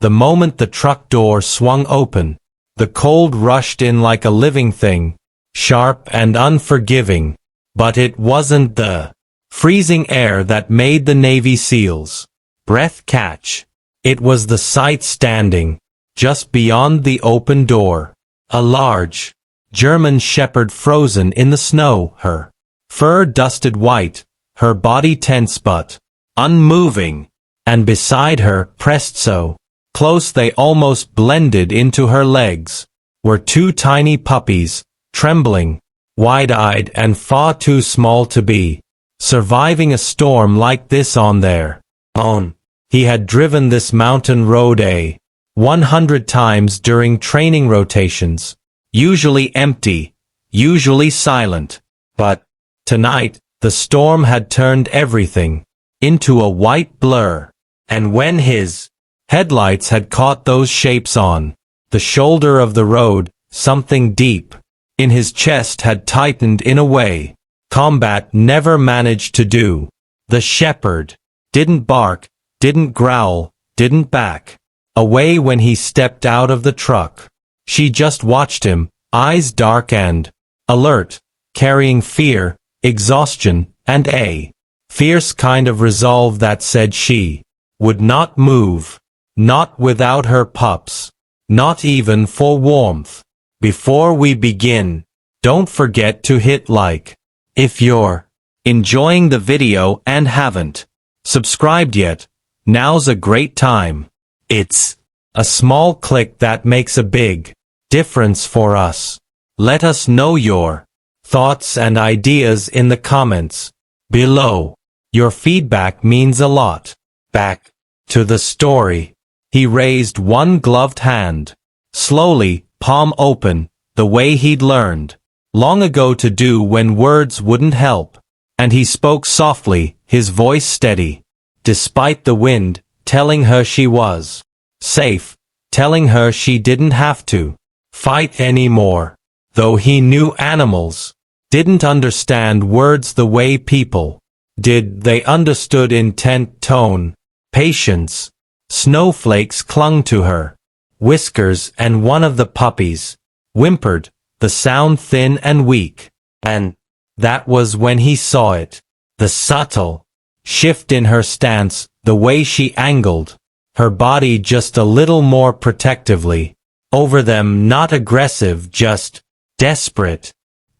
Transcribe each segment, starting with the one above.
The moment the truck door swung open, the cold rushed in like a living thing, sharp and unforgiving. But it wasn't the freezing air that made the Navy SEALs' breath catch. It was the sight standing just beyond the open door. A large German shepherd frozen in the snow, her fur dusted white, her body tense but unmoving, and beside her, pressed so close they almost blended into her legs, were two tiny puppies, trembling, wide-eyed and far too small to be surviving a storm like this on their own. He had driven this mountain road 100 times during training rotations, usually empty, usually silent, but tonight the storm had turned everything into a white blur, and when his headlights had caught those shapes on the shoulder of the road, something deep in his chest had tightened in a way combat never managed to do. The shepherd didn't bark, didn't growl, didn't back away when he stepped out of the truck. She just watched him, eyes dark and alert, carrying fear, exhaustion, and a fierce kind of resolve that said she would not move, not without her pups, not even for warmth. Before we begin, don't forget to hit like if you're enjoying the video and haven't subscribed yet. Now's a great time. It's a small click that makes a big difference for us. Let us know your thoughts and ideas in the comments below. Your feedback means a lot. Back to the story. He raised one gloved hand, slowly, palm open, the way he'd learned long ago to do when words wouldn't help, and he spoke softly, his voice steady, despite the wind, telling her she was safe, telling her she didn't have to fight anymore. Though he knew animals didn't understand words the way people did, they understood intent, tone, patience. Snowflakes clung to her whiskers, and one of the puppies whimpered, the sound thin and weak. And that was when he saw it. The subtle shift in her stance, the way she angled her body just a little more protectively over them, not aggressive, just desperate.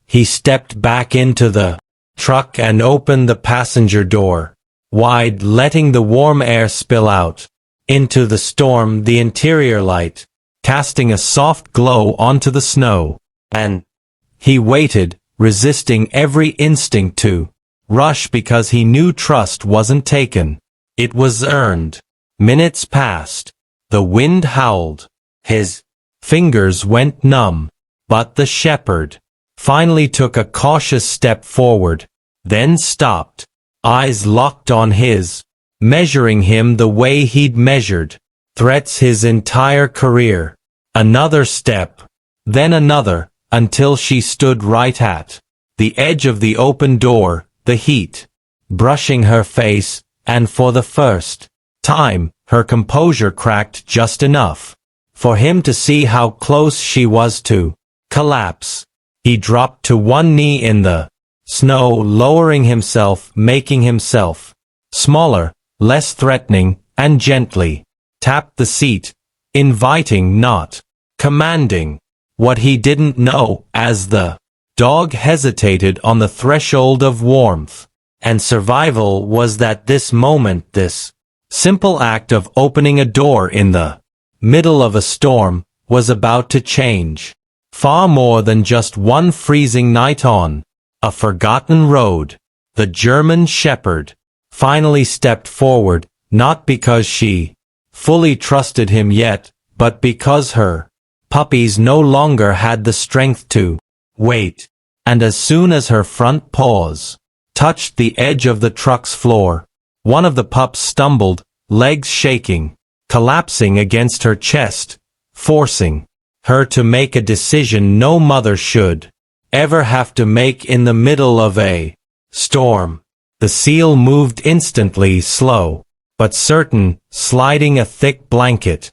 He stepped back into the truck and opened the passenger door wide, letting the warm air spill out into the storm, the interior light casting a soft glow onto the snow. And he waited, resisting every instinct to rush because he knew trust wasn't taken. It was earned. Minutes passed. The wind howled. His fingers went numb. But the shepherd finally took a cautious step forward, then stopped, eyes locked on his, measuring him the way he'd measured threats his entire career. Another step, then another, until she stood right at the edge of the open door, the heat brushing her face, and for the first time, her composure cracked just enough for him to see how close she was to collapse. He dropped to one knee in the snow, lowering himself, making himself smaller, less threatening, and gently tapped the seat, inviting, not commanding. What he didn't know, as the dog hesitated on the threshold of warmth and survival, was that this moment, this simple act of opening a door in the middle of a storm, was about to change far more than just one freezing night on a forgotten road. The German shepherd finally stepped forward, not because she fully trusted him yet, but because her puppies no longer had the strength to wait. And as soon as her front paws touched the edge of the truck's floor, one of the pups stumbled, legs shaking, collapsing against her chest, forcing her to make a decision no mother should ever have to make in the middle of a storm. The seal moved instantly, slow but certain, sliding a thick blanket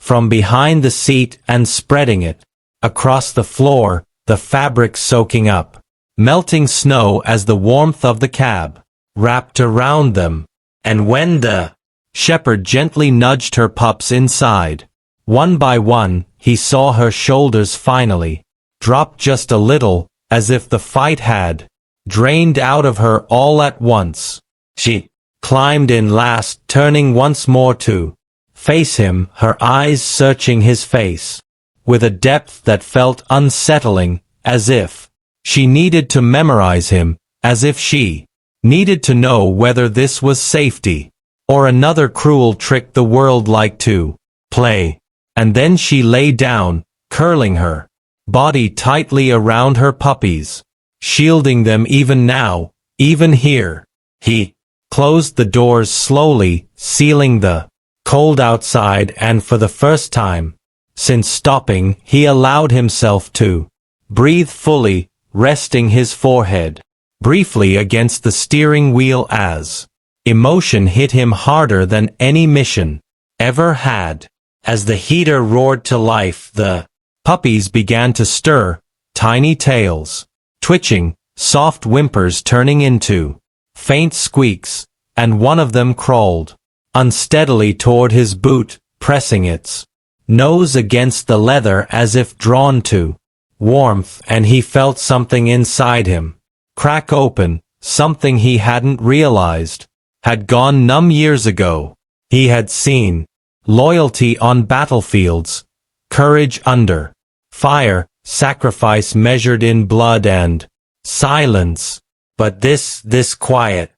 from behind the seat and spreading it across the floor, the fabric soaking up melting snow as the warmth of the cab wrapped around them. And when the shepherd gently nudged her pups inside, one by one, he saw her shoulders finally drop just a little, as if the fight had drained out of her all at once. She climbed in last, turning once more to face him, her eyes searching his face with a depth that felt unsettling, as if she needed to memorize him, as if she needed to know whether this was safety or another cruel trick the world liked to play. And then she lay down, curling her body tightly around her puppies, shielding them even now, even here. He closed the doors slowly, sealing the cold outside, and for the first time since stopping, he allowed himself to breathe fully, resting his forehead briefly against the steering wheel as emotion hit him harder than any mission ever had. As the heater roared to life, the puppies began to stir, tiny tails twitching, soft whimpers turning into faint squeaks, and one of them crawled unsteadily toward his boot, pressing its nose against the leather as if drawn to warmth, and he felt something inside him crack open, something he hadn't realized had gone numb years ago. He had seen loyalty on battlefields, courage under fire, sacrifice measured in blood and silence. But this quiet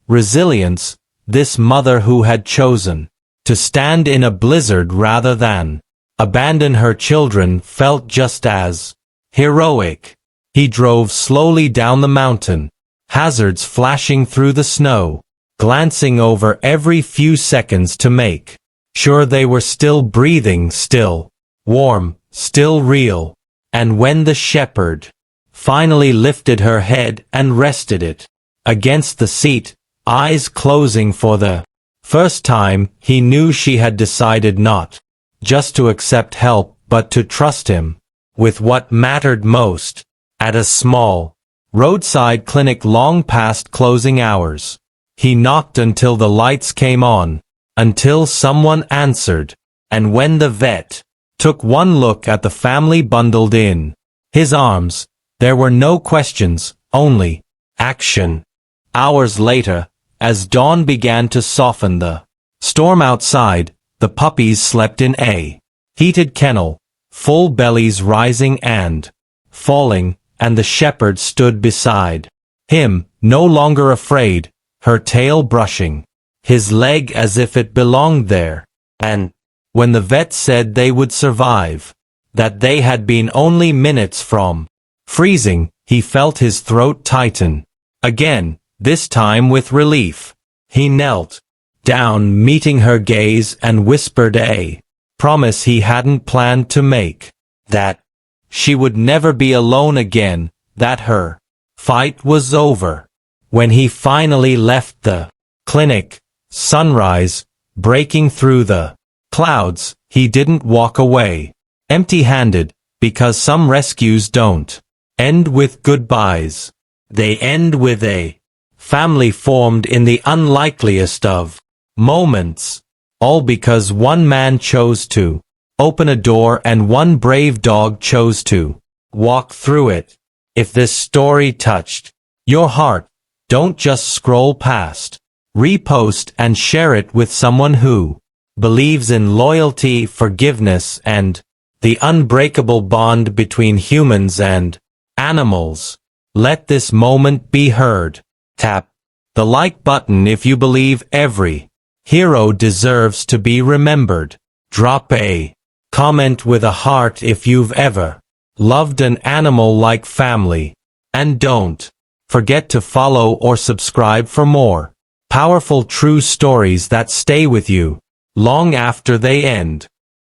resilience, this mother who had chosen to stand in a blizzard rather than abandon her children, felt just as heroic. He drove slowly down the mountain, hazards flashing through the snow, glancing over every few seconds to make sure they were still breathing, still warm, still real. And when the shepherd finally lifted her head and rested it against the seat, eyes closing for the first time, he knew she had decided not just to accept help, but to trust him with what mattered most. At a small roadside clinic long past closing hours, he knocked until the lights came on, until someone answered, and when the vet took one look at the family bundled in his arms, there were no questions, only action. Hours later, as dawn began to soften the storm outside, the puppies slept in a heated kennel, full bellies rising and falling, and the shepherd stood beside him, no longer afraid, her tail brushing his leg as if it belonged there. And when the vet said they would survive, that they had been only minutes from freezing, he felt his throat tighten again, this time with relief. He knelt down, meeting her gaze, and whispered a promise he hadn't planned to make, that she would never be alone again, that her fight was over. When he finally left the clinic, sunrise breaking through the clouds, he didn't walk away empty-handed, because some rescues don't end with goodbyes. They end with a family formed in the unlikeliest of moments, all because one man chose to open a door and one brave dog chose to walk through it. If this story touched your heart, don't just scroll past. Repost and share it with someone who believes in loyalty, forgiveness, and the unbreakable bond between humans and animals. Let this moment be heard. Tap the like button if you believe every hero deserves to be remembered. Drop a comment with a heart if you've ever loved an animal like family. And don't forget to follow or subscribe for more powerful true stories that stay with you long after they end.